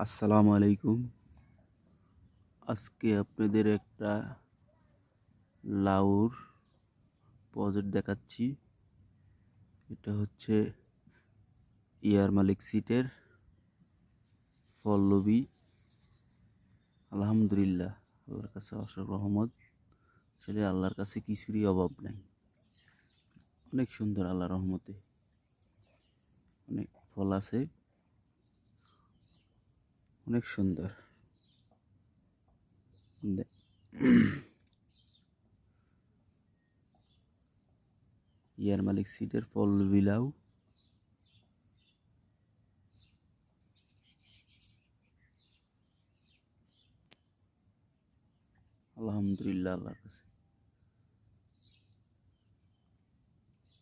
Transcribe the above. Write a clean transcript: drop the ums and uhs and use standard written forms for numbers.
আসসালামু আলাইকুম। আজকে আপনাদের একটা লাউর প্রজেক্ট দেখাচ্ছি। এটা হচ্ছে ইয়ার মালিক সিটের পল্লবী। আলহামদুলিল্লাহ, আল্লাহর কাছে অশেষ রহমত। আসলে আল্লাহর কাছে কিছুরই অভাব নাই। অনেক সুন্দর, আল্লাহর রহমতে অনেক ফল আছে, অনেক সুন্দর। ইয়ার মালিক সিটের পল্লবী লাউ। আলহামদুলিল্লাহ, আল্লাহর কাছে।